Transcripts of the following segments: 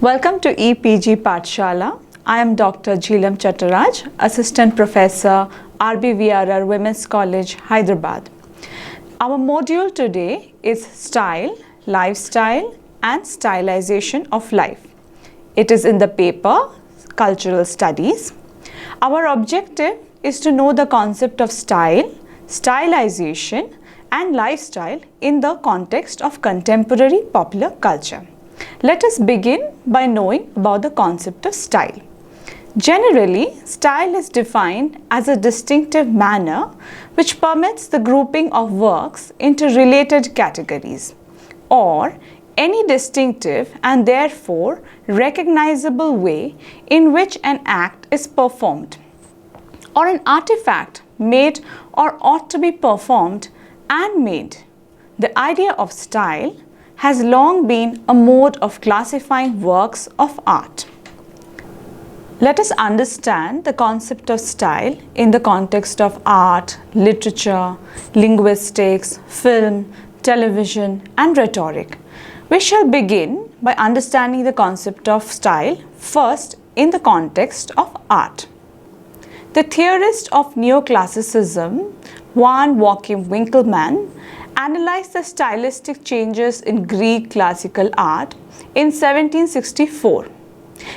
Welcome to EPG Pathshala. I am Dr. Jhilam Chattaraj, Assistant Professor, RBVRR Women's College, Hyderabad. Our module today is Style, Lifestyle and Stylization of Life. It is in the paper Cultural Studies. Our objective is to know the concept of style, stylization and lifestyle in the context of contemporary popular culture. Let us begin by knowing about the concept of style. Generally, style is defined as a distinctive manner which permits the grouping of works into related categories, or any distinctive and therefore recognizable way in which an act is performed, or an artifact made or ought to be performed and made. The idea of style has long been a mode of classifying works of art. Let us understand the concept of style in the context of art, literature, linguistics, film, television, and rhetoric. We shall begin by understanding the concept of style first in the context of art. The theorist of neoclassicism, Johann Joachim Winckelmann, analyzed the stylistic changes in Greek classical art in 1764.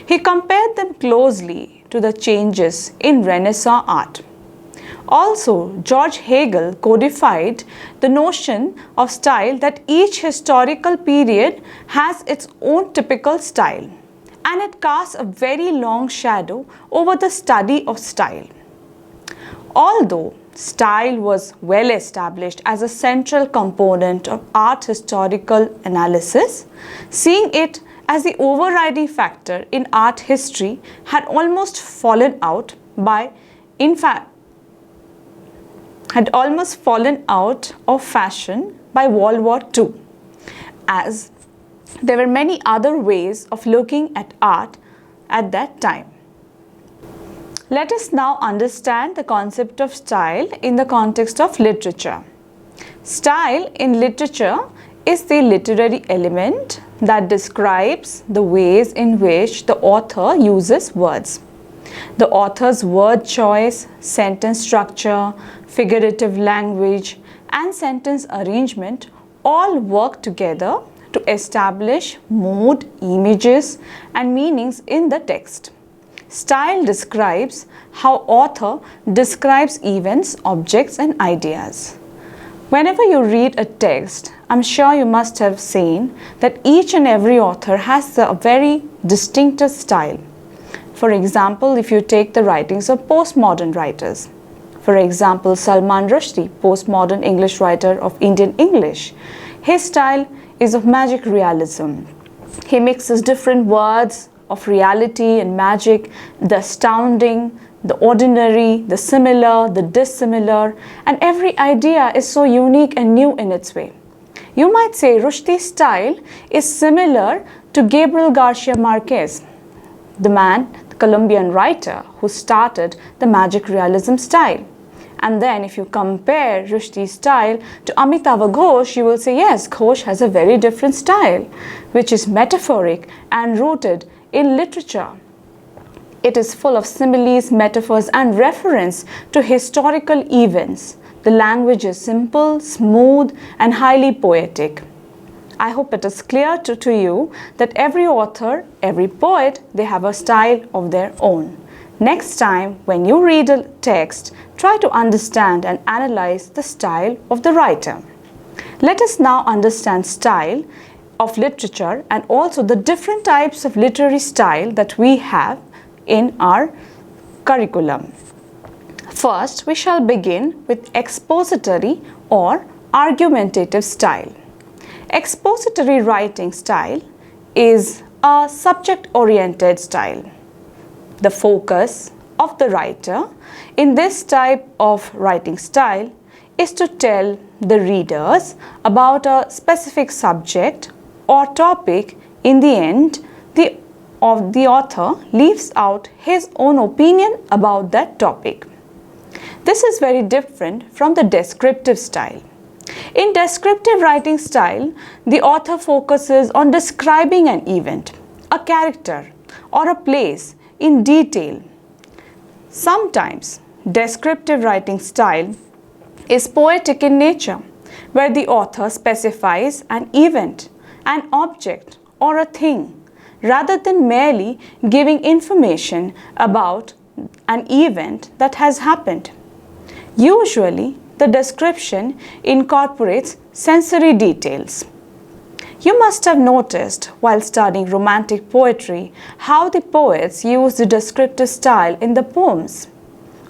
He compared them closely to the changes in Renaissance art. Also, George Hegel codified the notion of style that each historical period has its own typical style, and it casts a very long shadow over the study of style. Although style was well established as a central component of art historical analysis, seeing it as the overriding factor in art history had almost fallen out of fashion by World War II, as there were many other ways of looking at art at that time. Let us now understand the concept of style in the context of literature. Style in literature is the literary element that describes the ways in which the author uses words. The author's word choice, sentence structure, figurative language, and sentence arrangement all work together to establish mood, images, and meanings in the text. Style describes how author describes events, objects, and ideas. Whenever you read a text, I'm sure you must have seen that each and every author has a very distinctive style. For example, if you take the writings of postmodern writers, for example, Salman Rushdie, postmodern English writer of Indian English, his style is of magic realism. He mixes different words of reality and magic, the astounding, the ordinary, the similar, the dissimilar, and every idea is so unique and new in its way. You might say Rushdie's style is similar to Gabriel Garcia Marquez, the Colombian writer who started the magic realism style. And then if you compare Rushdie's style to Amitabh Ghosh, you will say, yes, Ghosh has a very different style, which is metaphoric and rooted in literature. It is full of similes, metaphors, and reference to historical events. The language is simple, smooth, and highly poetic. I hope it is clear to you that every author, every poet, they have a style of their own. Next time, when you read a text, try to understand and analyze the style of the writer. Let us now understand style of literature and also the different types of literary style that we have in our curriculum. First, we shall begin with expository or argumentative style. Expository writing style is a subject-oriented style. The focus of the writer in this type of writing style is to tell the readers about a specific subject or topic. In the end, the author leaves out his own opinion about that topic. This is very different from the descriptive style. In descriptive writing style, the author focuses on describing an event, a character or a place in detail. Sometimes descriptive writing style is poetic in nature, where the author specifies an event, an object, or a thing, rather than merely giving information about an event that has happened. Usually, the description incorporates sensory details. You must have noticed while studying romantic poetry how the poets use the descriptive style in the poems.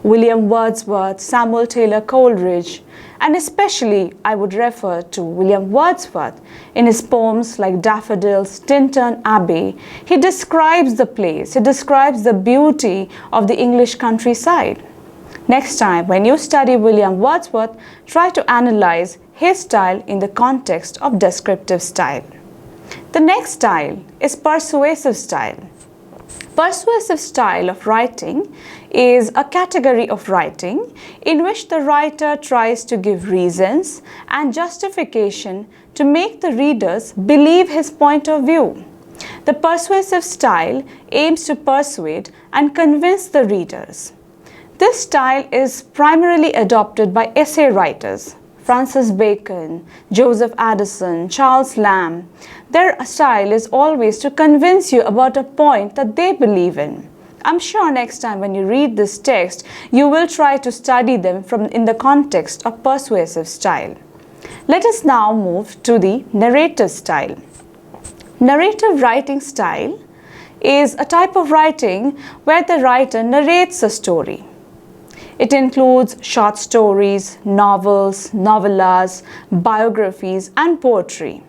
William Wordsworth, Samuel Taylor Coleridge, and especially I would refer to William Wordsworth in his poems like Daffodils, Tintern Abbey. He describes the place, he describes the beauty of the English countryside. Next time when you study William Wordsworth, try to analyze his style in the context of descriptive style. The next style is persuasive style. Persuasive style of writing is a category of writing in which the writer tries to give reasons and justification to make the readers believe his point of view. The persuasive style aims to persuade and convince the readers. This style is primarily adopted by essay writers, Francis Bacon, Joseph Addison, Charles Lamb. Their style is always to convince you about a point that they believe in. I'm sure next time when you read this text, you will try to study them in the context of persuasive style. Let us now move to the narrative style. Narrative writing style is a type of writing where the writer narrates a story. It includes short stories, novels, novellas, biographies, and poetry.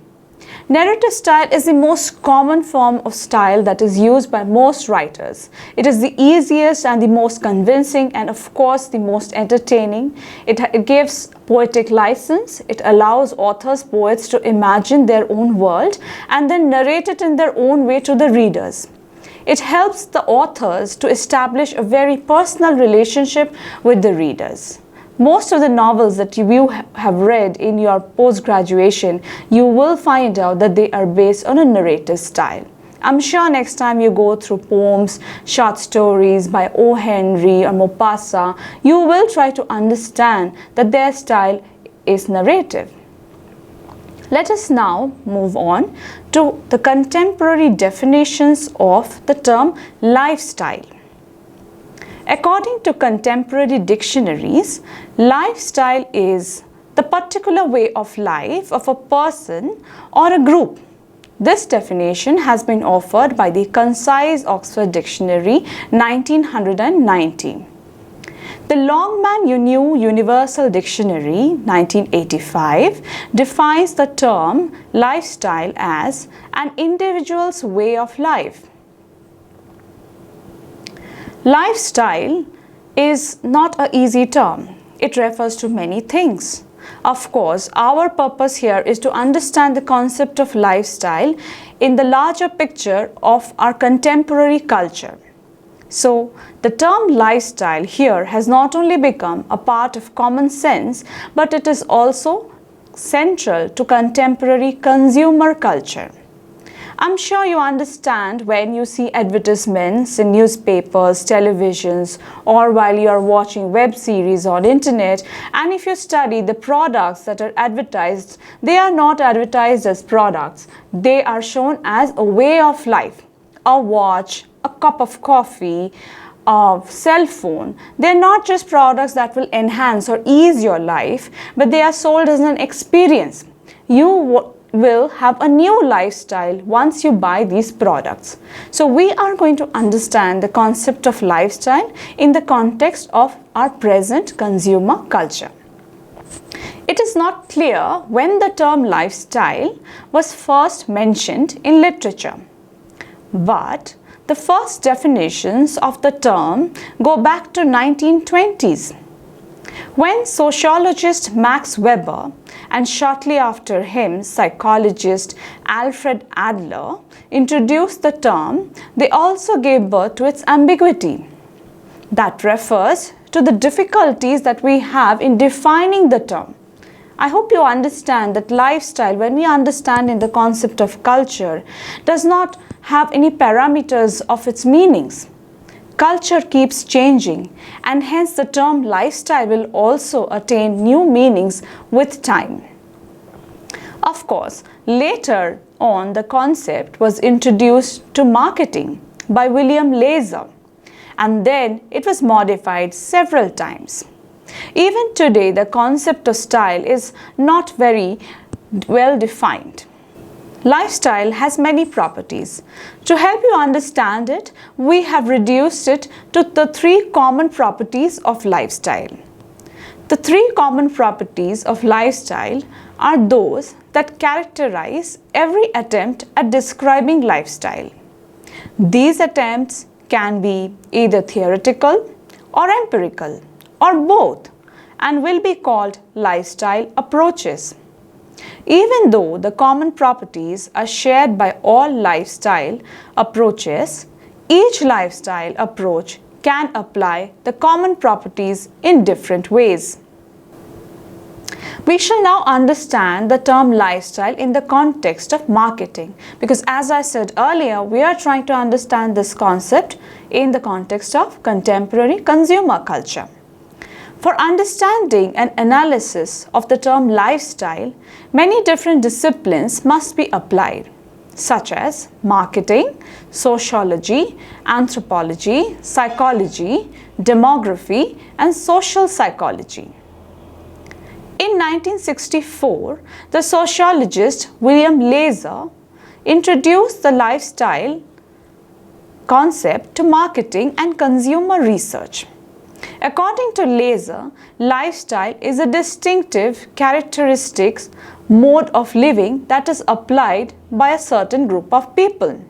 Narrative style is the most common form of style that is used by most writers. It is the easiest and the most convincing and of course the most entertaining. It gives poetic license. It allows authors, poets to imagine their own world and then narrate it in their own way to the readers. It helps the authors to establish a very personal relationship with the readers. Most of the novels that you have read in your post-graduation, you will find out that they are based on a narrative style. I'm sure next time you go through poems, short stories by O. Henry or Maupassant, you will try to understand that their style is narrative. Let us now move on to the contemporary definitions of the term lifestyle. According to contemporary dictionaries, lifestyle is the particular way of life of a person or a group. This definition has been offered by the Concise Oxford Dictionary 1990. The Longman New Universal Dictionary 1985 defines the term lifestyle as an individual's way of life. Lifestyle is not an easy term. It refers to many things. Of course, our purpose here is to understand the concept of lifestyle in the larger picture of our contemporary culture. So, the term lifestyle here has not only become a part of common sense, but it is also central to contemporary consumer culture. I'm sure you understand when you see advertisements in newspapers, televisions, or while you are watching web series on internet, and if you study the products that are advertised, they are not advertised as products. They are shown as a way of life. A watch, a cup of coffee, a cell phone. They're not just products that will enhance or ease your life, but they are sold as an experience. You will have a new lifestyle once you buy these products. So we are going to understand the concept of lifestyle in the context of our present consumer culture. It is not clear when the term lifestyle was first mentioned in literature, but the first definitions of the term go back to 1920s. When sociologist Max Weber and shortly after him psychologist Alfred Adler introduced the term, they also gave birth to its ambiguity. That refers to the difficulties that we have in defining the term. I hope you understand that lifestyle, when we understand in the concept of culture, does not have any parameters of its meanings. Culture keeps changing, and hence the term lifestyle will also attain new meanings with time. Of course, later on the concept was introduced to marketing by William Laser, and then it was modified several times. Even today, the concept of style is not very well defined. Lifestyle has many properties. To help you understand it, we have reduced it to the 3 common properties of lifestyle. The 3 common properties of lifestyle are those that characterize every attempt at describing lifestyle. These attempts can be either theoretical or empirical or both, and will be called lifestyle approaches. Even though the common properties are shared by all lifestyle approaches, each lifestyle approach can apply the common properties in different ways. We shall now understand the term lifestyle in the context of marketing, because as I said earlier, we are trying to understand this concept in the context of contemporary consumer culture. For understanding and analysis of the term lifestyle, many different disciplines must be applied, such as marketing, sociology, anthropology, psychology, demography, and social psychology. In 1964, the sociologist William Laser introduced the lifestyle concept to marketing and consumer research. According to Laser, lifestyle is a distinctive characteristic mode of living that is applied by a certain group of people.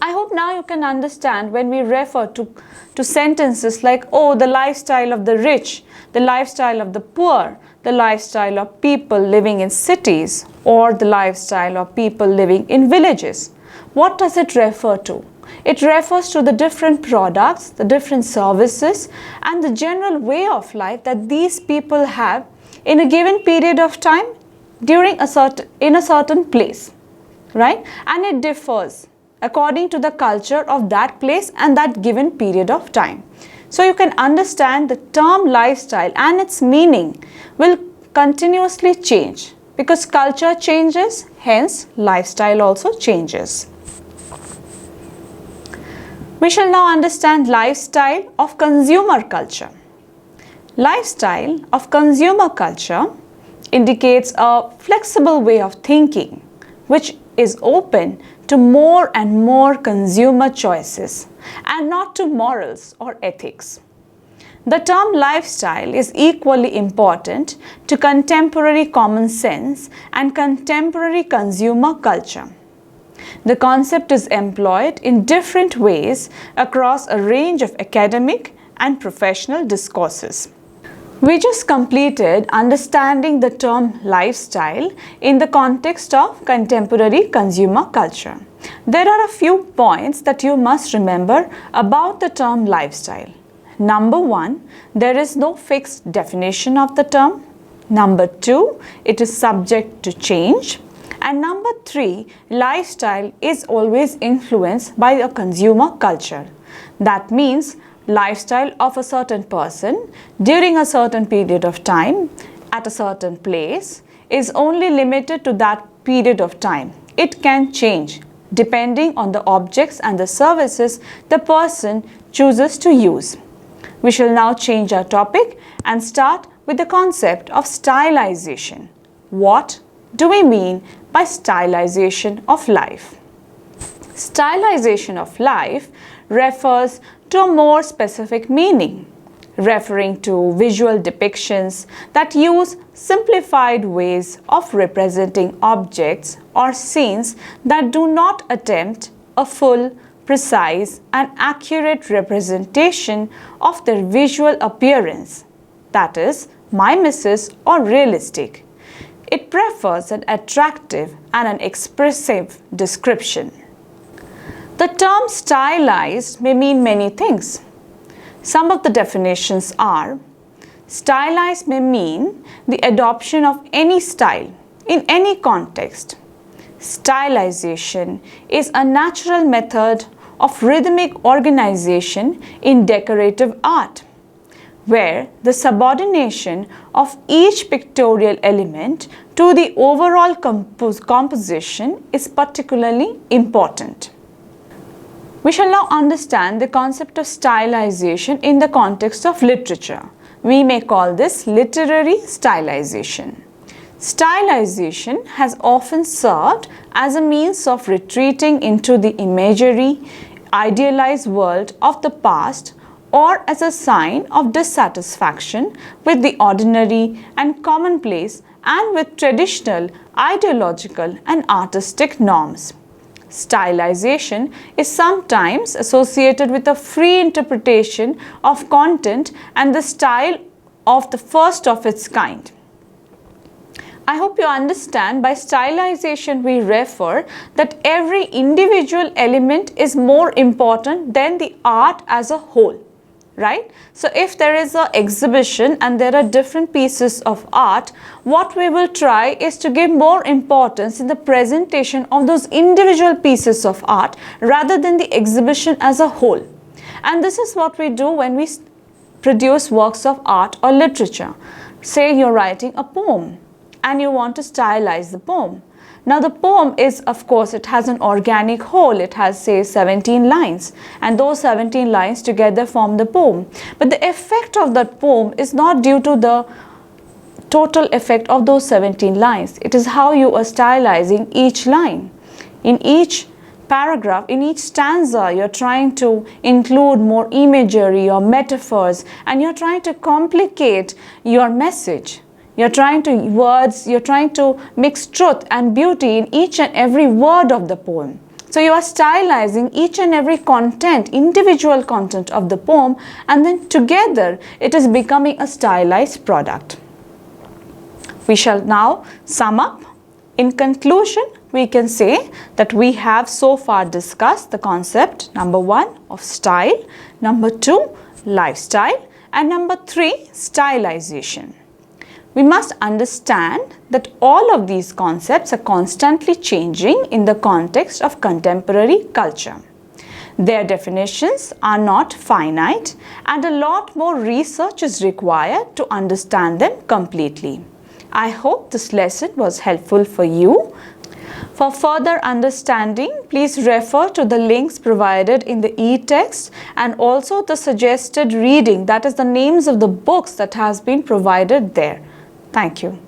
I hope now you can understand when we refer to sentences like, oh, the lifestyle of the rich, the lifestyle of the poor, the lifestyle of people living in cities, or the lifestyle of people living in villages. What does it refer to? It refers to the different products, the different services, and the general way of life that these people have in a given period of time in a certain place, right? And it differs according to the culture of that place and that given period of time. So you can understand the term lifestyle and its meaning will continuously change because culture changes, hence lifestyle also changes. We shall now understand lifestyle of consumer culture. Lifestyle of consumer culture indicates a flexible way of thinking which is open to more and more consumer choices and not to morals or ethics. The term lifestyle is equally important to contemporary common sense and contemporary consumer culture. The concept is employed in different ways across a range of academic and professional discourses. We just completed understanding the term lifestyle in the context of contemporary consumer culture. There are a few points that you must remember about the term lifestyle. Number 1, there is no fixed definition of the term. Number 2, it is subject to change. And number 3, lifestyle is always influenced by a consumer culture. That means lifestyle of a certain person during a certain period of time at a certain place is only limited to that period of time. It can change depending on the objects and the services the person chooses to use. We shall now change our topic and start with the concept of stylization. What do we mean by stylization of life? Stylization of life refers to a more specific meaning, referring to visual depictions that use simplified ways of representing objects or scenes that do not attempt a full, precise and accurate representation of their visual appearance, that is, mimesis or realistic. It prefers an attractive and an expressive description. The term stylized may mean many things. Some of the definitions are: stylized may mean the adoption of any style in any context. Stylization is a natural method of rhythmic organization in decorative art, where the subordination of each pictorial element to the overall composition is particularly important. We shall now understand the concept of stylization in the context of literature. We may call this literary stylization. Stylization has often served as a means of retreating into the imaginary, idealized world of the past, or as a sign of dissatisfaction with the ordinary and commonplace and with traditional ideological and artistic norms. Stylization is sometimes associated with a free interpretation of content and the style of the first of its kind. I hope you understand by stylization we refer that every individual element is more important than the art as a whole, right? So if there is an exhibition and there are different pieces of art, what we will try is to give more importance in the presentation of those individual pieces of art rather than the exhibition as a whole. And this is what we do when we produce works of art or literature. Say you're writing a poem and you want to stylize the poem. Now the poem is, of course, it has an organic whole. It has, say, 17 lines, and those 17 lines together form the poem. But the effect of that poem is not due to the total effect of those 17 lines. It is how you are stylizing each line. In each paragraph, in each stanza, you're trying to include more imagery or metaphors, and you're trying to complicate your message. You're trying to mix truth and beauty in each and every word of the poem. So you are stylizing each and every content, individual content of the poem, and then together it is becoming a stylized product. We shall now sum up. In conclusion, we can say that we have so far discussed the concept number 1 of style, number 2 lifestyle, and number 3 stylization. We must understand that all of these concepts are constantly changing in the context of contemporary culture. Their definitions are not finite, and a lot more research is required to understand them completely. I hope this lesson was helpful for you. For further understanding, please refer to the links provided in the e-text and also the suggested reading, that is the names of the books that has been provided there. Thank you.